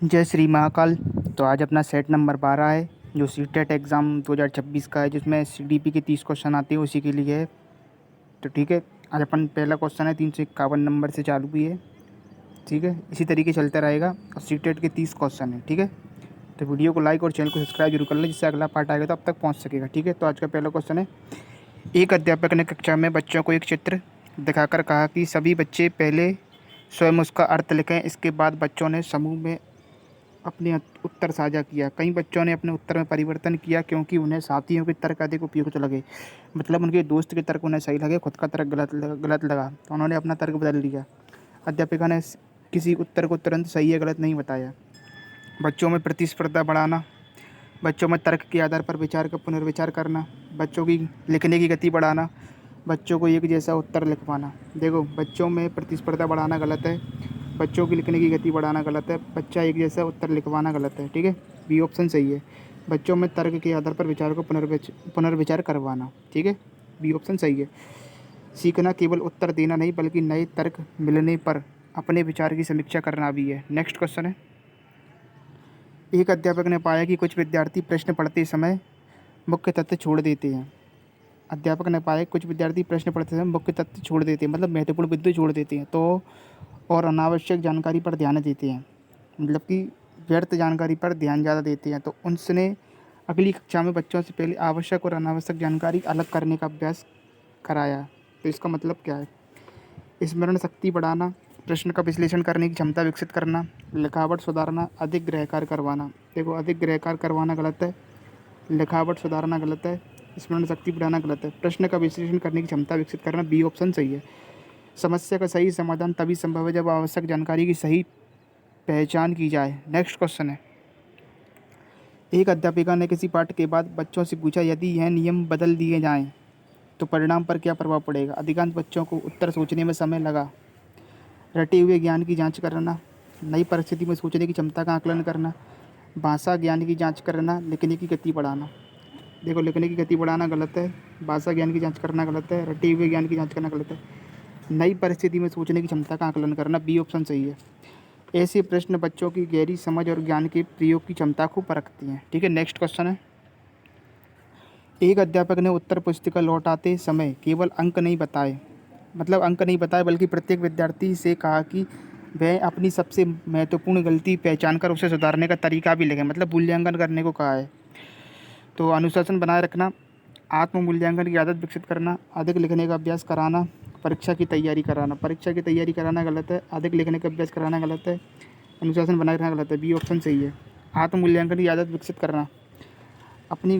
जय श्री महाकाल। तो आज अपना सेट नंबर 12 है जो सीटेट एग्ज़ाम 2026 का है, जिसमें सीडीपी के 30 क्वेश्चन आते हैं, उसी के लिए है। तो ठीक है, आज अपन पहला क्वेश्चन है 351 नंबर से चालू भी है। ठीक है, इसी तरीके चलता रहेगा और सीटेट के 30 क्वेश्चन है। ठीक है, तो वीडियो को लाइक और चैनल को सब्सक्राइब जरूर कर लें, जिससे अगला पार्ट आएगा तो अब तक पहुँच सकेगा। ठीक है, तो आज का पहला क्वेश्चन है, एक अध्यापक ने कक्षा में बच्चों को एक चित्र दिखाकर कहा कि सभी बच्चे पहले स्वयं उसका अर्थ लिखें। इसके बाद बच्चों ने समूह में अपने उत्तर साझा किया। कई बच्चों ने अपने उत्तर में परिवर्तन किया क्योंकि उन्हें साथियों के तर्क अधिक उपयुक्त लगे। मतलब उनके दोस्त के तर्क उन्हें सही लगे, खुद का तर्क गलत लगा, तो उन्होंने अपना तर्क बदल लिया। अध्यापिका ने किसी उत्तर को तुरंत सही या गलत नहीं बताया। बच्चों में प्रतिस्पर्धा बढ़ाना, बच्चों में तर्क के आधार पर विचार का पुनर्विचार करना, बच्चों की लिखने की गति बढ़ाना, बच्चों को एक जैसा उत्तर लिख पाना। देखो, बच्चों में प्रतिस्पर्धा बढ़ाना गलत है, बच्चों की लिखने की गति बढ़ाना गलत है, बच्चा एक जैसा उत्तर लिखवाना गलत है। ठीक है, बी ऑप्शन सही है। बच्चों में तर्क के आधार पर विचार को पुनर्विचार करवाना। ठीक है, बी ऑप्शन सही है। सीखना केवल उत्तर देना नहीं बल्कि नए तर्क मिलने पर अपने विचार की समीक्षा करना भी है। नेक्स्ट क्वेश्चन है, एक अध्यापक ने पाया कि कुछ विद्यार्थी प्रश्न पढ़ते समय मुख्य तथ्य छोड़ देते हैं। अध्यापक ने पाया कुछ विद्यार्थी प्रश्न पढ़ते समय मुख्य तथ्य छोड़ देते हैं, मतलब महत्वपूर्ण बिंदु छोड़ देते हैं, तो और अनावश्यक जानकारी पर ध्यान देते हैं, मतलब कि व्यर्थ जानकारी पर ध्यान ज़्यादा देते हैं। तो उनसे अगली कक्षा में बच्चों से पहले आवश्यक और अनावश्यक जानकारी अलग करने का अभ्यास कराया। तो इसका मतलब क्या है? स्मरण शक्ति बढ़ाना, प्रश्न का विश्लेषण करने की क्षमता विकसित करना, लिखावट सुधारना, अधिक गृहकार करवाना। देखो, अधिक गृहकार करवाना गलत है, लिखावट सुधारना गलत है, स्मरण शक्ति बढ़ाना गलत है, प्रश्न का विश्लेषण करने की क्षमता विकसित करना, बी ऑप्शन सही है। समस्या का सही समाधान तभी संभव है जब आवश्यक जानकारी की सही पहचान की जाए। नेक्स्ट क्वेश्चन है, एक अध्यापिका ने किसी पाठ के बाद बच्चों से पूछा, यदि यह नियम बदल दिए जाएं तो परिणाम पर क्या प्रभाव पड़ेगा। अधिकांश बच्चों को उत्तर सोचने में समय लगा। रटे हुए ज्ञान की जांच करना, नई परिस्थिति में सोचने की क्षमता का आकलन करना, भाषा ज्ञान की जांच करना, लिखने की गति बढ़ाना। देखो, लिखने की गति बढ़ाना गलत है, भाषा ज्ञान की जांच करना गलत है, रटे हुए ज्ञान की जांच करना गलत है, नई परिस्थिति में सोचने की क्षमता का आकलन करना, बी ऑप्शन सही है। ऐसे प्रश्न बच्चों की गहरी समझ और ज्ञान के प्रयोग की क्षमता को परखती हैं। ठीक है, नेक्स्ट क्वेश्चन है, एक अध्यापक ने उत्तर पुस्तिका लौटाते समय केवल अंक नहीं बताए, मतलब अंक नहीं बताए बल्कि प्रत्येक विद्यार्थी से कहा कि वह अपनी सबसे महत्वपूर्ण गलती पहचान कर उसे सुधारने का तरीका भी लिखे, मतलब मूल्यांकन करने को कहा है। तो अनुशासन बनाए रखना, आत्म मूल्यांकन की आदत विकसित करना, अधिक लिखने का अभ्यास कराना, परीक्षा की तैयारी कराना। परीक्षा की तैयारी कराना गलत है, अधिक लिखने का अभ्यास कराना गलत है, अनुशासन बनाए रखना गलत है, बी ऑप्शन सही है। आत्म मूल्यांकन की आदत विकसित करना, अपनी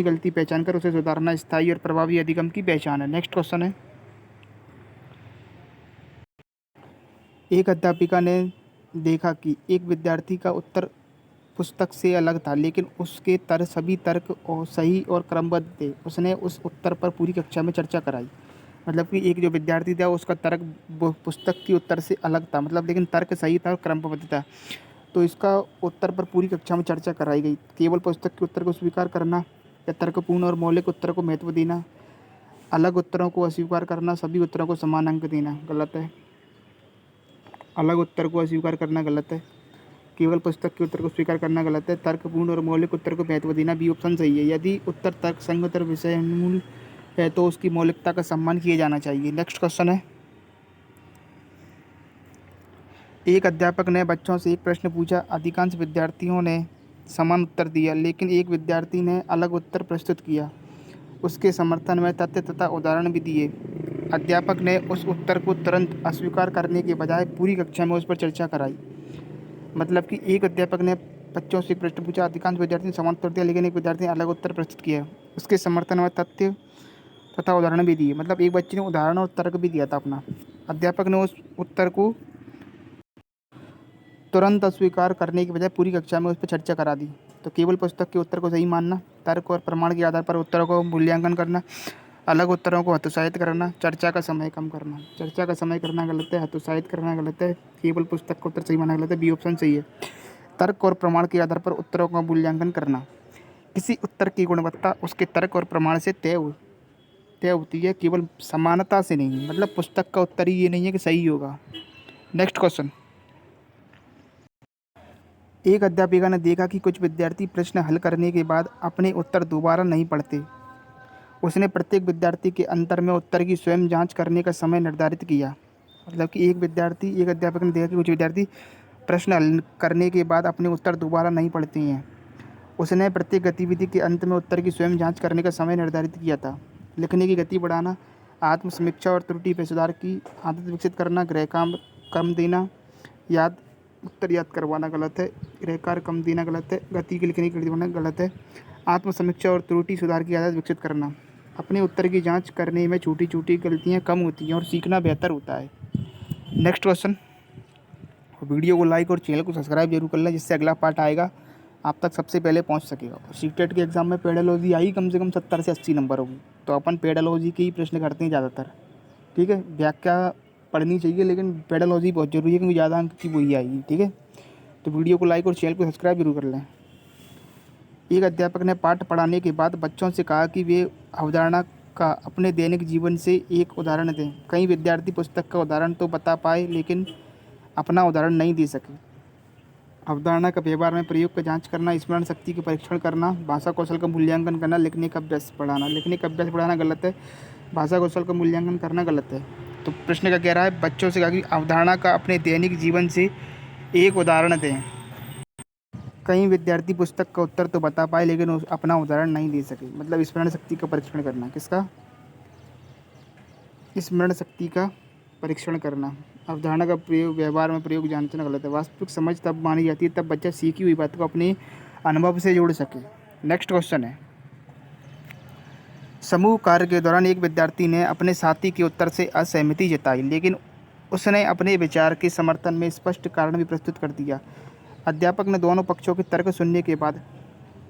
गलती पहचान कर उसे सुधारना स्थायी और प्रभावी अधिगम की पहचान है। नेक्स्ट क्वेश्चन है, एक अध्यापिका ने देखा कि एक विद्यार्थी का उत्तर पुस्तक से अलग था, लेकिन उसके सभी तर्क और सही और क्रमबद्ध थे। उसने उस उत्तर पर पूरी कक्षा में चर्चा कराई। मतलब कि एक जो विद्यार्थी था उसका तर्क वो पुस्तक के उत्तर से अलग था, मतलब लेकिन तर्क सही था और क्रमबद्ध था, तो इसका उत्तर पर पूरी कक्षा में चर्चा कराई गई। केवल पुस्तक के उत्तर को स्वीकार करना या तर्कपूर्ण और मौलिक उत्तर को महत्व देना, अलग उत्तरों को अस्वीकार करना, सभी उत्तरों को समान अंक देना गलत है। अलग उत्तर को अस्वीकार करना गलत है, केवल पुस्तक के उत्तर को स्वीकार करना गलत है, तर्कपूर्ण और मौलिक उत्तर को महत्व देना, बी ऑप्शन सही है। यदि उत्तर तर्क संगत और विषय मूल है तो उसकी मौलिकता का सम्मान किया जाना चाहिए। नेक्स्ट क्वेश्चन है, एक अध्यापक ने बच्चों से एक प्रश्न पूछा। अधिकांश विद्यार्थियों ने समान उत्तर दिया, लेकिन एक विद्यार्थी ने अलग उत्तर प्रस्तुत किया। उसके समर्थन में तथ्य तथा उदाहरण भी दिए। अध्यापक ने उस उत्तर को तुरंत अस्वीकार करने के बजाय पूरी कक्षा में उस पर चर्चा कराई। मतलब कि एक अध्यापक ने बच्चों से एक प्रश्न पूछा, अधिकांश विद्यार्थी ने समान उत्तर दिया, लेकिन एक विद्यार्थी ने अलग उत्तर प्रस्तुत किया। उसके समर्थन में तथ्य तथा उदाहरण भी दिए, मतलब एक बच्चे ने उदाहरण और तर्क भी दिया था अपना। अध्यापक ने उस उत्तर को तुरंत अस्वीकार करने के बजाय पूरी कक्षा में उस पर चर्चा करा दी। तो केवल पुस्तक के उत्तर को सही मानना, तर्क और प्रमाण के आधार पर उत्तरों को मूल्यांकन करना, अलग उत्तरों को हतोत्साहित करना, चर्चा का समय कम करना। चर्चा का समय करना गलत है, हतोत्साहित करना गलत है, केवल पुस्तक का उत्तर सही मानना गलत है, बी ऑप्शन सही है। तर्क और प्रमाण के आधार पर उत्तरों का मूल्यांकन करना, किसी उत्तर की गुणवत्ता उसके तर्क और प्रमाण से तय होती है, केवल समानता से नहीं। मतलब पुस्तक का उत्तर ही ये नहीं है कि सही होगा। नेक्स्ट क्वेश्चन, एक अध्यापिका ने देखा कि कुछ विद्यार्थी प्रश्न हल करने के बाद अपने उत्तर दोबारा नहीं पढ़ते। उसने प्रत्येक विद्यार्थी के अंतर में उत्तर की स्वयं जांच करने का समय निर्धारित किया। मतलब कि एक अध्यापक ने देखा कि कुछ विद्यार्थी प्रश्न हल करने के बाद अपने उत्तर दोबारा नहीं पढ़ते हैं। उसने प्रत्येक गतिविधि के अंत में उत्तर की स्वयं जांच करने का समय निर्धारित किया था। लिखने की गति बढ़ाना, आत्म-समीक्षा और त्रुटि पे सुधार की आदत विकसित करना, गृह काम कम देना, उत्तर याद करवाना गलत है, गृह कार्य कम देना गलत है, गति की लिखने की गति बढ़ाना गलत है, आत्म-समीक्षा और त्रुटि सुधार की आदत विकसित करना। अपने उत्तर की जांच करने में छोटी-छोटी गलतियाँ कम होती हैं और सीखना बेहतर होता है। Next question. वीडियो को लाइक और चैनल को सब्सक्राइब जरूर कर लें, जिससे अगला पार्ट आएगा आप तक सबसे पहले पहुंच सकेगा। और सीटेट के एग्ज़ाम में पेडोलॉजी आई कम से कम 70 से 80 नंबर होगी, तो अपन पेडोलॉजी के ही प्रश्न करते हैं ज़्यादातर। ठीक है, व्याख्या पढ़नी चाहिए, लेकिन पेडोलॉजी बहुत ज़रूरी है क्योंकि ज़्यादा अंक की वही आएगी। ठीक है, तो वीडियो को लाइक और चैनल को सब्सक्राइब जरूर कर लें। एक अध्यापक ने पाठ पढ़ाने के बाद बच्चों से कहा कि वे अवधारणा का अपने दैनिक जीवन से एक उदाहरण दें। कई विद्यार्थी पुस्तक का उदाहरण तो बता पाए, लेकिन अपना उदाहरण नहीं दे सके। अवधारणा का व्यवहार में प्रयोग का जांच करना, स्मरण शक्ति के परीक्षण करना, भाषा कौशल का मूल्यांकन करना, लिखने का अभ्यास बढ़ाना। लिखने का अभ्यास बढ़ाना गलत है, भाषा कौशल का मूल्यांकन करना गलत है। तो प्रश्न का कह रहा है बच्चों से कहा कि अवधारणा का अपने दैनिक जीवन से एक उदाहरण दें। कई विद्यार्थी पुस्तक का उत्तर तो बता पाए, लेकिन अपना उदाहरण नहीं दे सके। मतलब स्मरण शक्ति का परीक्षण करना। किसका? स्मरण शक्ति का परीक्षण करना। अवधारणा का प्रयोग व्यवहार में प्रयोग जानना गलत है। वास्तविक समझ तब मानी जाती है तब बच्चा सीखी हुई बात को अपने अनुभव से जोड़ सके। नेक्स्ट क्वेश्चन है, समूह कार्य के दौरान एक विद्यार्थी ने अपने साथी के उत्तर से असहमति जताई, लेकिन उसने अपने विचार के समर्थन में स्पष्ट कारण भी प्रस्तुत कर दिया। अध्यापक ने दोनों पक्षों के तर्क सुनने के बाद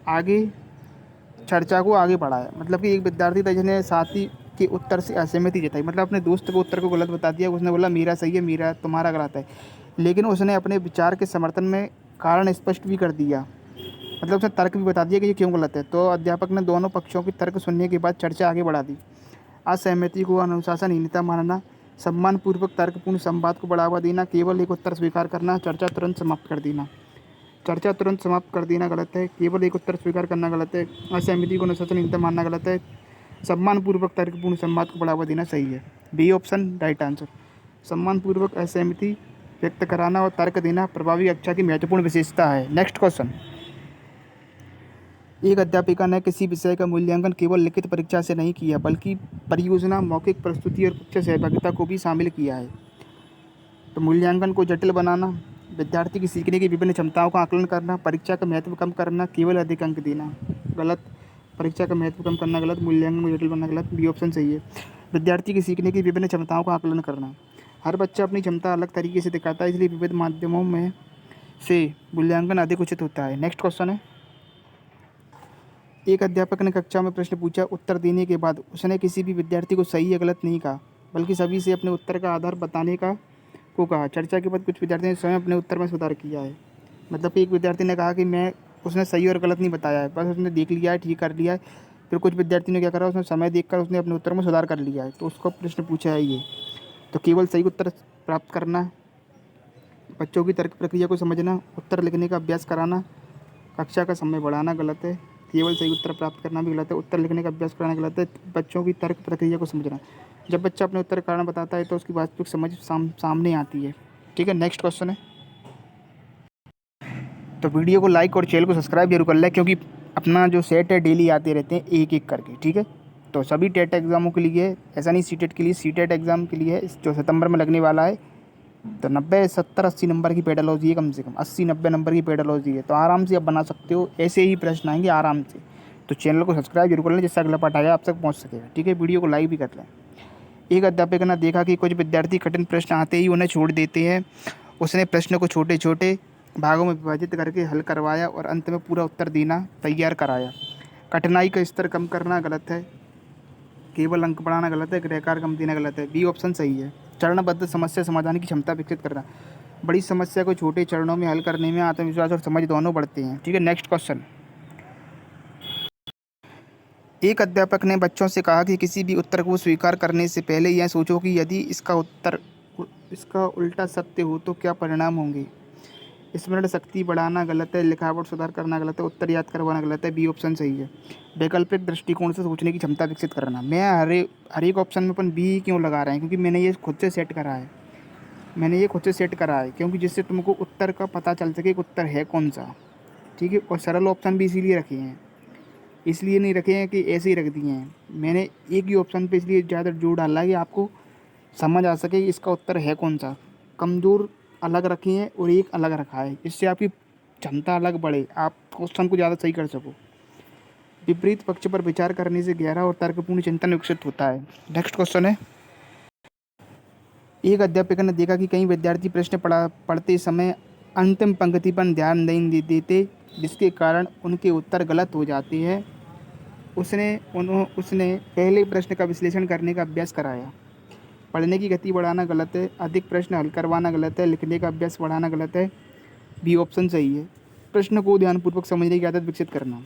आगे चर्चा को आगे बढ़ाया। मतलब कि एक विद्यार्थी था जिसने साथी के उत्तर से असहमति जताई, मतलब अपने दोस्त को उत्तर को गलत बता दिया। उसने बोला मेरा सही है, मेरा तुम्हारा गलत है, लेकिन उसने अपने विचार के समर्थन में कारण स्पष्ट भी कर दिया। मतलब उसने तर्क भी बता दिया कि ये क्यों गलत है। तो अध्यापक ने दोनों पक्षों के तर्क सुनने के बाद चर्चा आगे बढ़ा दी। असहमति को अनुशासनहीनता मानना, सम्मानपूर्वक तर्कपूर्ण संवाद को बढ़ावा देना, केवल एक उत्तर स्वीकार करना, चर्चा तुरंत समाप्त कर देना। चर्चा तुरंत समाप्त कर देना गलत है, केवल एक उत्तर स्वीकार करना गलत है, असहमति को अनुशासनहीनता मानना गलत है, सम्मानपूर्वक तर्कपूर्ण संवाद को बढ़ावा देना सही है। B option right answer. सम्मानपूर्वक असहमति व्यक्त कराना और तर्क देना प्रभावी कक्षा की महत्वपूर्ण विशेषता है। नेक्स्ट क्वेश्चन, एक अध्यापिका ने किसी विषय का मूल्यांकन केवल लिखित परीक्षा से नहीं किया, बल्कि परियोजना, मौखिक प्रस्तुति और कक्षा सहभागिता को भी शामिल किया है। तो मूल्यांकन को जटिल बनाना, विद्यार्थी की सीखने की विभिन्न क्षमताओं का आकलन करना, परीक्षा का महत्व कम करना, केवल अधिक अंक देना गलत। परीक्षा का महत्व कम करना गलत, मूल्यांकन को जटिल बनाना गलत। बी ऑप्शन सही है। विद्यार्थी की सीखने की विभिन्न क्षमताओं का आकलन करना, हर बच्चा अपनी क्षमता अलग तरीके से दिखाता है, इसलिए विविध माध्यमों में से मूल्यांकन अधिक उचित होता है। नेक्स्ट क्वेश्चन है, एक अध्यापक ने कक्षा में प्रश्न पूछा। उत्तर देने के बाद उसने किसी भी विद्यार्थी को सही या गलत नहीं कहा, बल्कि सभी से अपने उत्तर का आधार बताने को कहा। चर्चा के बाद कुछ विद्यार्थियों ने स्वयं अपने उत्तर में सुधार किया है। मतलब कि एक विद्यार्थी ने कहा कि उसने सही और गलत नहीं बताया है, बस उसने देख लिया है, ठीक कर लिया है। फिर कुछ विद्यार्थी ने क्या करा, उसने समय देखकर उसने अपने उत्तर में सुधार कर लिया है, तो उसको प्रश्न पूछा है ये। तो केवल सही उत्तर प्राप्त करना, बच्चों की तर्क प्रक्रिया को समझना, उत्तर लिखने का अभ्यास कराना, कक्षा का समय बढ़ाना गलत है। केवल सही उत्तर प्राप्त करना भी गलत है, उत्तर लिखने का अभ्यास कराना गलत है। बच्चों की तर्क प्रक्रिया को समझना, जब बच्चा अपने उत्तर कारण बताता है तो उसकी वास्तविक समझ सामने आती है। ठीक है, नेक्स्ट क्वेश्चन है, तो वीडियो को लाइक और चैनल को सब्सक्राइब जरूर कर लें, क्योंकि अपना जो सेट है डेली आते रहते हैं एक एक करके। ठीक है, तो सभी टेट एग्ज़ामों के लिए, ऐसा नहीं सी टेट के लिए, सी टेट एग्ज़ाम के लिए जो सितंबर में लगने वाला है, तो 90, 70, 80 नंबर की पेडोलॉजी है, कम से कम 80-90 नंबर की पेडोलॉजी है। तो आराम से आप बना सकते हो, ऐसे ही प्रश्न आएंगे आराम से। तो चैनल को सब्सक्राइब जरूर कर लें, जिससे अगला पार्ट आएगा आप तक पहुंच सकेगा। ठीक है, वीडियो को लाइक भी कर लें। एक अध्यापक ने देखा कि कुछ विद्यार्थी कठिन प्रश्न आते ही उन्हें छोड़ देते हैं। उसने प्रश्न को छोटे छोटे भागों में विभाजित करके हल करवाया और अंत में पूरा उत्तर देना तैयार कराया। कठिनाई का स्तर कम करना गलत है, केवल अंक बढ़ाना गलत है, गृह कार्य कम देना गलत है। बी ऑप्शन सही है। चरणबद्ध समस्या समाधान की क्षमता विकसित करना, बड़ी समस्या को छोटे चरणों में हल करने में आत्मविश्वास और समझ दोनों बढ़ते हैं। ठीक है, नेक्स्ट क्वेश्चन, एक अध्यापक ने बच्चों से कहा कि किसी भी उत्तर को स्वीकार करने से पहले यह सोचो कि यदि इसका उल्टा सत्य हो तो क्या परिणाम होंगे। स्मरण शक्ति बढ़ाना गलत है, लिखावट सुधार करना गलत है, उत्तर याद करवाना गलत है, बी ऑप्शन सही है। वैकल्पिक दृष्टिकोण से सोचने की क्षमता विकसित करना, मैं हर एक ऑप्शन में अपन बी क्यों लगा रहे हैं, क्योंकि मैंने ये खुद से सेट करा है, क्योंकि जिससे तुमको उत्तर का पता चल सके कि उत्तर है कौन सा। ठीक है, और सरल ऑप्शन भी इसीलिए रखे हैं, इसलिए नहीं रखे हैं कि ऐसे ही रख दिए हैं। मैंने एक ही ऑप्शन पे इसलिए ज़्यादा जोर डाला है कि आपको समझ आ सके कि इसका उत्तर है कौन सा। कमज़ोर अलग रखे हैं और एक अलग रखा है, इससे आपकी क्षमता अलग बढ़े, आप क्वेश्चन को ज़्यादा सही कर सको। विपरीत पक्ष पर विचार करने से गहरा और तर्कपूर्ण चिंतन विकसित होता है। नेक्स्ट क्वेश्चन है, एक अध्यापक ने देखा कि कई विद्यार्थी प्रश्न पढ़ते समय अंतिम पंक्ति पर ध्यान नहीं देते, जिसके कारण उनके उत्तर गलत हो जाते हैं। उसने पहले प्रश्न का विश्लेषण करने का अभ्यास कराया। पढ़ने की गति बढ़ाना गलत है, अधिक प्रश्न हल करवाना गलत है, लिखने का अभ्यास बढ़ाना गलत है, बी ऑप्शन सही है। प्रश्न को ध्यानपूर्वक समझने की आदत विकसित करना।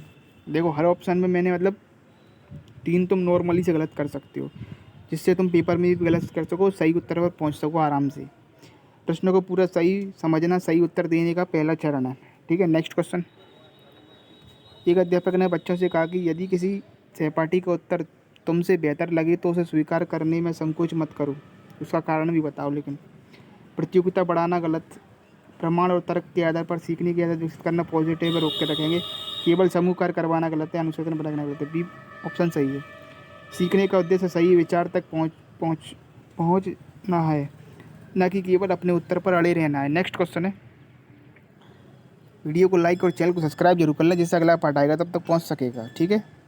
देखो, हर ऑप्शन में मैंने मतलब 3 तुम नॉर्मली से गलत कर सकते हो, जिससे तुम पेपर में भी गलत कर सको, सही उत्तर पर पहुंच सको आराम से। प्रश्न को पूरा सही समझना सही उत्तर देने का पहला चरण है। ठीक है, नेक्स्ट क्वेश्चन। एक अध्यापक ने बच्चों से कहा कि यदि किसी सहपाठी का उत्तर तुमसे बेहतर लगे तो उसे स्वीकार करने में संकोच मत करो, उसका कारण भी बताओ। लेकिन प्रतियोगिता बढ़ाना गलत, प्रमाण और तर्क के आधार पर सीखने की आदत विकसित करना पॉजिटिव में रोक के रखेंगे, केवल समूह कार्य करवाना गलत है, अनुशासन बनाना गलत है, बी ऑप्शन सही है। सीखने का उद्देश्य सही विचार तक पहुँचना है, न कि केवल अपने उत्तर पर अड़े रहना है। नेक्स्ट क्वेश्चन है, वीडियो को लाइक और चैनल को सब्सक्राइब जरूर कर लें, जिससे अगला पार्ट आएगा तब तक पहुंच सकेगा। ठीक है,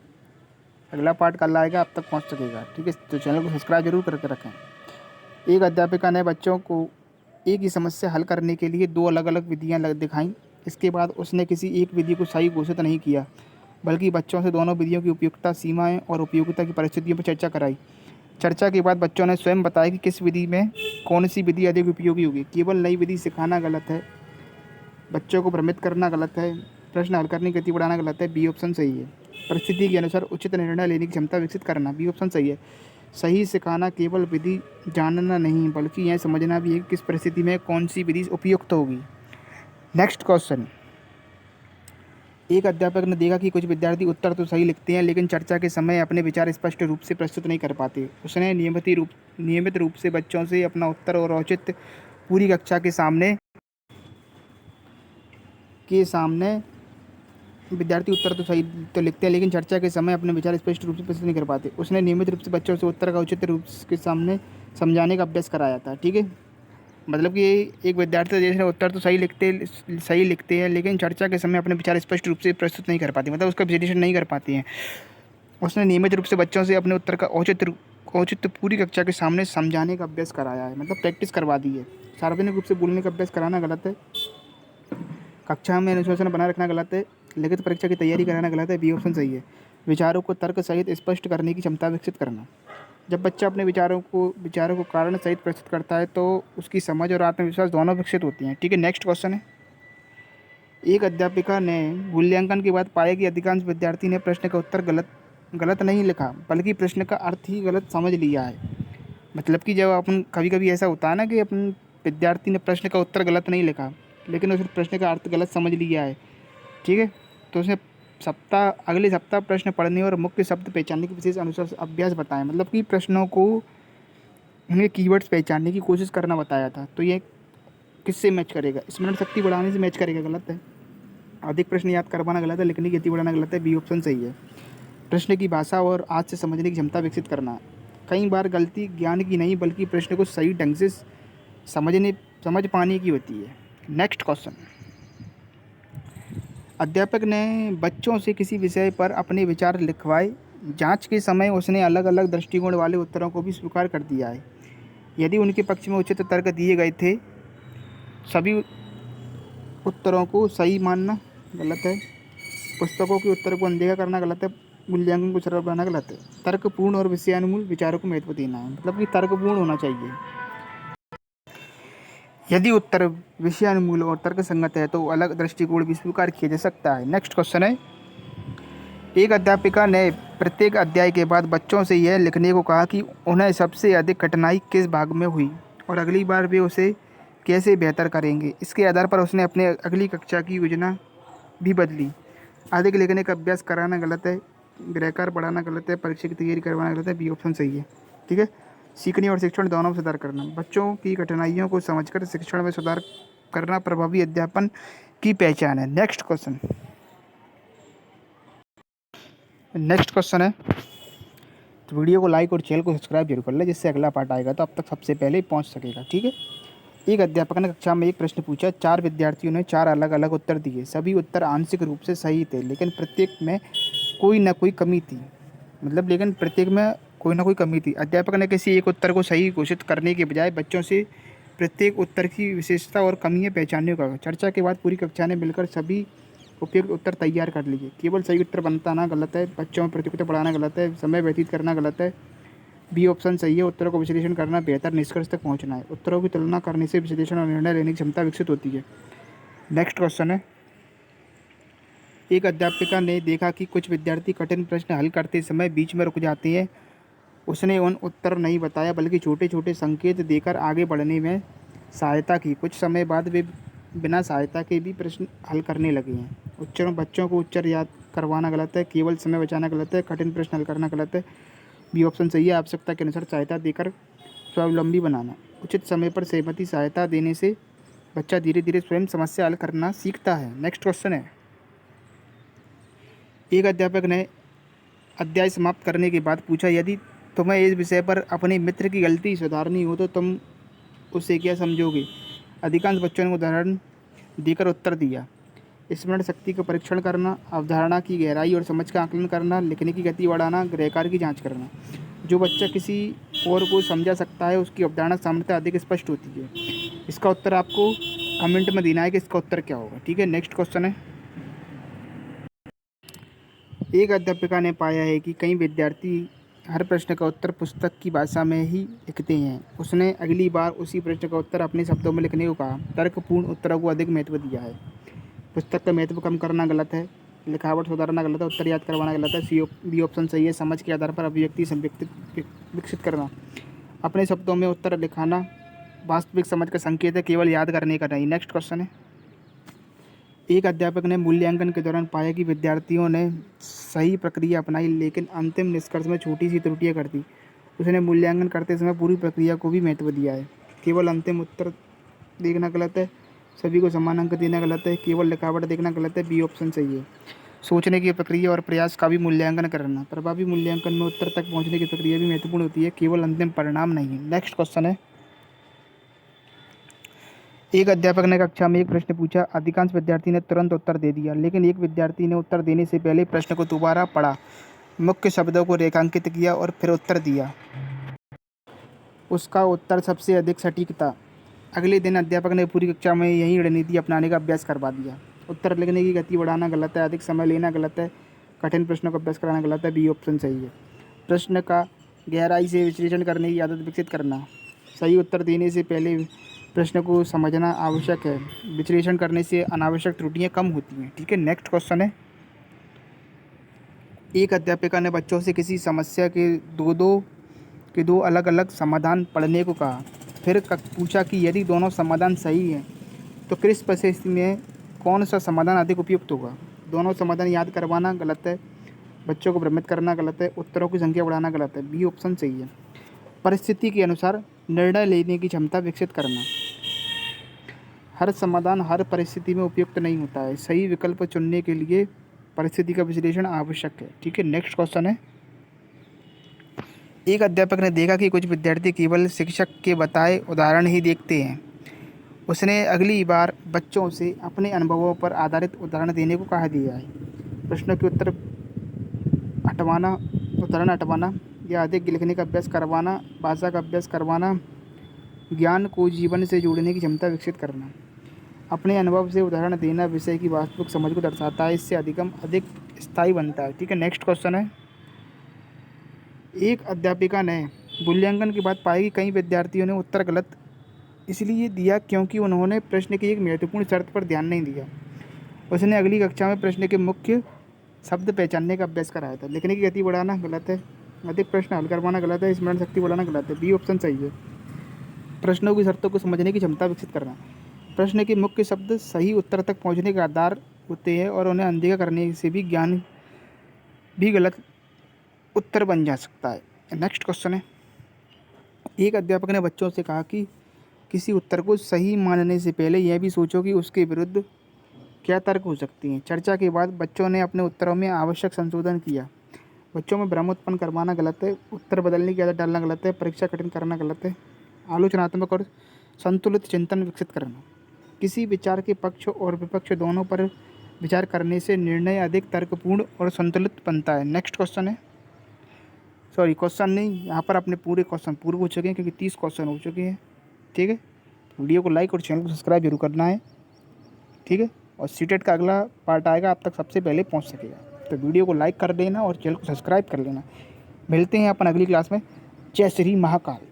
अगला पार्ट कल आएगा, अब तक पहुंच सकेगा। ठीक है, तो चैनल को सब्सक्राइब जरूर करके रखें। एक अध्यापिका ने बच्चों को एक ही समस्या हल करने के लिए 2 अलग अलग विधियाँ दिखाईं। इसके बाद उसने किसी एक विधि को सही घोषित नहीं किया, बल्कि बच्चों से दोनों विधियों की उपयुक्तता, सीमाएँ और उपयोगिता की परिस्थितियों पर चर्चा कराई। चर्चा के बाद बच्चों ने स्वयं बताया कि किस विधि में कौन सी विधि अधिक उपयोगी होगी। केवल नई विधि सिखाना गलत है, बच्चों को भ्रमित करना गलत है, प्रश्न हल करने की गति बढ़ाना गलत है, बी ऑप्शन सही है। परिस्थिति के अनुसार उचित निर्णय लेने की क्षमता विकसित करना, बी ऑप्शन सही है। सही सिखाना केवल विधि जानना नहीं, बल्कि यह समझना भी है कि किस परिस्थिति में कौन सी विधि उपयुक्त होगी। Next question. एक अध्यापक ने देखा कि कुछ विद्यार्थी उत्तर तो सही लिखते हैं, लेकिन चर्चा के समय अपने विचार स्पष्ट रूप से प्रस्तुत नहीं कर पाते। उसने नियमित रूप से बच्चों से अपना उत्तर और औचित्य पूरी कक्षा के सामने विद्यार्थी उत्तर तो सही तो लिखते हैं, लेकिन चर्चा के समय अपने विचार स्पष्ट रूप से प्रस्तुत नहीं कर पाते। उसने नियमित रूप से बच्चों से उत्तर का उचित रूप के सामने समझाने का अभ्यास कराया था। ठीक है, मतलब कि एक विद्यार्थी जैसे उत्तर तो सही लिखते हैं, लेकिन चर्चा के समय अपने विचार स्पष्ट रूप से प्रस्तुत नहीं कर पाते, मतलब उसका विश्लेषण नहीं कर पाती हैं। उसने नियमित रूप से बच्चों से अपने उत्तर का औचित्य पूरी कक्षा के सामने समझाने का अभ्यास कराया है, मतलब प्रैक्टिस करवा दी है। सार्वजनिक रूप से बोलने का अभ्यास कराना गलत है, कक्षा में अनुशासन बनाए रखना गलत है, लिखित परीक्षा की तैयारी कराना गलत है, बी ऑप्शन सही है। विचारों को तर्क सहित स्पष्ट करने की क्षमता विकसित करना। जब बच्चा अपने विचारों को कारण सहित प्रस्तुत करता है तो उसकी समझ और आत्मविश्वास दोनों विकसित होती हैं। ठीक है, नेक्स्ट क्वेश्चन है। एक अध्यापिका ने मूल्यांकन के बाद पाया कि अधिकांश विद्यार्थी ने प्रश्न का उत्तर गलत नहीं लिखा, बल्कि प्रश्न का अर्थ ही गलत समझ लिया है। मतलब कि जब अपन कभी ऐसा होता है ना कि अपन विद्यार्थी ने प्रश्न का उत्तर गलत नहीं लिखा, लेकिन उसने प्रश्न का अर्थ गलत समझ लिया है। ठीक है, तो उसने अगले सप्ताह प्रश्न पढ़ने और मुख्य शब्द पहचानने की विशेष अनुसार अभ्यास बताया, मतलब कि प्रश्नों को उन्हें कीवर्ड्स पहचानने की कोशिश करना बताया था। तो ये किससे मैच करेगा? स्मरण शक्ति बढ़ाने से मैच करेगा, गलत है। अधिक प्रश्न याद करवाना गलत है, लिखने की गति बढ़ाना गलत है, बी ऑप्शन सही है। प्रश्न की भाषा और आज से समझने की क्षमता विकसित करना, कई बार गलती ज्ञान की नहीं बल्कि प्रश्न को सही ढंग से समझ पाने की होती है। Next question. अध्यापक ने बच्चों से किसी विषय पर अपने विचार लिखवाए। जांच के समय उसने अलग अलग दृष्टिकोण वाले उत्तरों को भी स्वीकार कर दिया है। यदि उनके पक्ष में उचित तर्क दिए गए थे, सभी उत्तरों को सही मानना गलत है। पुस्तकों के उत्तर को अनदेखा करना गलत है, मूल्यांकन को सरल बनाना गलत है। तर्कपूर्ण और विषयानुकूल विचारों को महत्व देना है, मतलब कि तर्कपूर्ण होना चाहिए। यदि उत्तर विषयानुकूल और तर्कसंगत है तो अलग दृष्टिकोण भी स्वीकार किया जा सकता है। नेक्स्ट क्वेश्चन है। एक अध्यापिका ने प्रत्येक अध्याय के बाद बच्चों से यह लिखने को कहा कि उन्हें सबसे अधिक कठिनाई किस भाग में हुई, और अगली बार वे उसे कैसे बेहतर करेंगे। इसके आधार पर उसने अपने अगली कक्षा की योजना भी बदली। अधिक लिखने का अभ्यास कराना गलत है, गृहकार पढ़ाना गलत है, परीक्षा की तैयारी करवाना गलत है, बी ऑप्शन सही है। ठीक है। सीखने और शिक्षण दोनों में सुधार करना, बच्चों की कठिनाइयों को समझकर शिक्षण में सुधार करना प्रभावी अध्यापन की पहचान है। नेक्स्ट क्वेश्चन है, तो वीडियो को लाइक और चैनल को सब्सक्राइब जरूर कर ले, जिससे अगला पार्ट आएगा तो अब तक सबसे पहले पहुंच सकेगा। ठीक है। एक अध्यापक ने कक्षा में एक प्रश्न पूछा, 4 विद्यार्थियों ने 4 अलग अलग उत्तर दिए। सभी उत्तर आंशिक रूप से सही थे, लेकिन प्रत्येक में कोई ना कोई कमी थी। लेकिन प्रत्येक में कोई ना कोई कमी थी। अध्यापक ने किसी एक उत्तर को सही घोषित करने के बजाय बच्चों से प्रत्येक उत्तर की विशेषता और कमियां पहचानने को कहा। चर्चा के बाद पूरी कक्षा ने मिलकर सभी उपयुक्त उत्तर तैयार कर लिए। केवल सही उत्तर बनाना गलत है, बच्चों में प्रतियोगिता बढ़ाना गलत है, समय व्यतीत करना गलत है, बी ऑप्शन सही है। उत्तरों को विश्लेषण करना, बेहतर निष्कर्ष तक पहुंचना है। उत्तरों की तुलना करने से विश्लेषण और निर्णय लेने की क्षमता विकसित होती है। नेक्स्ट क्वेश्चन है, एक अध्यापिका ने देखा कि कुछ विद्यार्थी कठिन प्रश्न हल करते समय बीच में रुक जाते हैं। उसने उन उत्तर नहीं बताया, बल्कि छोटे छोटे संकेत देकर आगे बढ़ने में सहायता की। कुछ समय बाद वे बिना सहायता के भी प्रश्न हल करने लगे हैं। बच्चों को उत्तर याद करवाना गलत है, केवल समय बचाना गलत है, कठिन प्रश्न हल करना गलत है, बी ऑप्शन सही है। आवश्यकता के अनुसार सहायता देकर स्वावलंबी बनाना, उचित समय पर सहमति सहायता देने से बच्चा धीरे धीरे स्वयं समस्या हल करना सीखता है। नेक्स्ट क्वेश्चन है, एक अध्यापक ने अध्याय समाप्त करने के बाद पूछा, यदि तुम्हें इस विषय पर अपने मित्र की गलती सुधारनी हो तो तुम उसे क्या समझोगे। अधिकांश बच्चों ने उदाहरण देकर उत्तर दिया। स्मरण शक्ति का परीक्षण करना, अवधारणा की गहराई और समझ का आकलन करना, लिखने की गति बढ़ाना, गृहकार की जांच करना। जो बच्चा किसी और को समझा सकता है उसकी अवधारणा सामर्थ्य अधिक स्पष्ट होती है। इसका उत्तर आपको कमेंट में देना है कि इसका उत्तर क्या होगा। ठीक है। नेक्स्ट क्वेश्चन है, एक अध्यापिका ने पाया है कि कई विद्यार्थी हर प्रश्न का उत्तर पुस्तक की भाषा में ही लिखते हैं। उसने अगली बार उसी प्रश्न का उत्तर अपने शब्दों में लिखने को कहा। तर्कपूर्ण उत्तरों को अधिक महत्व दिया है। पुस्तक का महत्व कम करना गलत है, लिखावट सुधारना गलत है, उत्तर याद करवाना गलत है, बी ऑप्शन सही है। समझ के आधार पर अभिव्यक्ति विकसित करना, अपने शब्दों में उत्तर लिखाना वास्तविक समझ का संकेत है, केवल याद करने का नहीं। नेक्स्ट क्वेश्चन है, एक अध्यापक ने मूल्यांकन के दौरान पाया कि विद्यार्थियों ने सही प्रक्रिया अपनाई, लेकिन अंतिम निष्कर्ष में छोटी सी त्रुटियां कर दी। उसने मूल्यांकन करते समय पूरी प्रक्रिया को भी महत्व दिया है। केवल अंतिम उत्तर देखना गलत है, सभी को समान अंक देना गलत है, केवल लिखावट देखना गलत है, बी ऑप्शन सही है। सोचने की प्रक्रिया और प्रयास का भी मूल्यांकन करना, प्रभावी मूल्यांकन में उत्तर तक पहुंचने की प्रक्रिया भी महत्वपूर्ण होती है, केवल अंतिम परिणाम नहीं है। नेक्स्ट क्वेश्चन है, एक अध्यापक ने कक्षा में एक प्रश्न पूछा। अधिकांश विद्यार्थी ने तुरंत उत्तर दे दिया, लेकिन एक विद्यार्थी ने उत्तर देने से पहले प्रश्न को दोबारा पढ़ा, मुख्य शब्दों को रेखांकित किया और फिर उत्तर दिया। उसका उत्तर सबसे अधिक सटीक था। अगले दिन अध्यापक ने पूरी कक्षा में यही रणनीति अपनाने का अभ्यास करवा दिया। उत्तर लिखने की गति बढ़ाना गलत है, अधिक समय लेना गलत है, कठिन प्रश्नों का अभ्यास कराना गलत है, बी ऑप्शन सही है। प्रश्न का गहराई से विश्लेषण करने की आदत विकसित करना, सही उत्तर देने से पहले प्रश्न को समझना आवश्यक है। विश्लेषण करने से अनावश्यक त्रुटियां कम होती हैं। ठीक है। नेक्स्ट क्वेश्चन है, एक अध्यापिका ने बच्चों से किसी समस्या के दो अलग अलग समाधान पढ़ने को कहा। फिर पूछा कि यदि दोनों समाधान सही हैं तो किस परिस्थिति में कौन सा समाधान अधिक उपयुक्त होगा। दोनों समाधान याद करवाना गलत है, बच्चों को भ्रमित करना गलत है, उत्तरों की संख्या बढ़ाना गलत है, बी ऑप्शन सही है। परिस्थिति के अनुसार निर्णय लेने की क्षमता विकसित करना, हर समाधान हर परिस्थिति में उपयुक्त नहीं होता है, सही विकल्प चुनने के लिए परिस्थिति का विश्लेषण आवश्यक है। ठीक है। नेक्स्ट क्वेश्चन है, एक अध्यापक ने देखा कि कुछ विद्यार्थी केवल शिक्षक के बताए उदाहरण ही देखते हैं। उसने अगली बार बच्चों से अपने अनुभवों पर आधारित उदाहरण देने को कहा दिया है। प्रश्नों के उदाहरण हटवाना या अधिक लिखने का अभ्यास करवाना, भाषा का अभ्यास करवाना, ज्ञान को जीवन से जोड़ने की क्षमता विकसित करना, अपने अनुभव से उदाहरण देना विषय की वास्तविक समझ को दर्शाता है, इससे अधिक स्थायी बनता है। ठीक है। नेक्स्ट क्वेश्चन है, एक अध्यापिका ने मूल्यांकन के बाद पाया कि कई विद्यार्थियों ने उत्तर गलत इसलिए दिया क्योंकि उन्होंने प्रश्न की एक महत्वपूर्ण शर्त पर ध्यान नहीं दिया। उसने अगली कक्षा में प्रश्न के मुख्य शब्द पहचानने का अभ्यास कराया था। लिखने की गति बढ़ाना गलत है, अधिक प्रश्न हल करवाना गलत है, स्मरण शक्ति बढ़ाना गलत है, बी ऑप्शन सही है। प्रश्नों की शर्तों को समझने की क्षमता विकसित करना। प्रश्न के मुख्य शब्द सही उत्तर तक पहुंचने का आधार होते हैं और उन्हें अनदेखा करने से भी ज्ञान भी गलत उत्तर बन जा सकता है। नेक्स्ट क्वेश्चन है, एक अध्यापक ने बच्चों से कहा कि किसी उत्तर को सही मानने से पहले यह भी सोचो कि उसके विरुद्ध क्या तर्क हो सकती हैं। चर्चा के बाद बच्चों ने अपने उत्तरों में आवश्यक संशोधन किया। बच्चों में भ्रम उत्पन्न करवाना गलत है, उत्तर बदलने की आदत डालना गलत है, परीक्षा कठिन करना गलत है, आलोचनात्मक और संतुलित चिंतन विकसित करना। किसी विचार के पक्ष और विपक्ष दोनों पर विचार करने से निर्णय अधिक तर्कपूर्ण और संतुलित बनता है। नेक्स्ट क्वेश्चन है, सॉरी क्वेश्चन नहीं, यहाँ पर अपने पूरे क्वेश्चन पूरे हो चुके हैं क्योंकि 30 क्वेश्चन हो चुके हैं। ठीक है, वीडियो को लाइक और चैनल को सब्सक्राइब जरूर करना है। ठीक है, और सीटेट का अगला पार्ट आएगा, आप तक सबसे पहले पहुँच सकेगा। तो वीडियो को लाइक कर देना और चैनल को सब्सक्राइब कर लेना। मिलते हैं अपन अगली क्लास में। जय श्री महाकाल।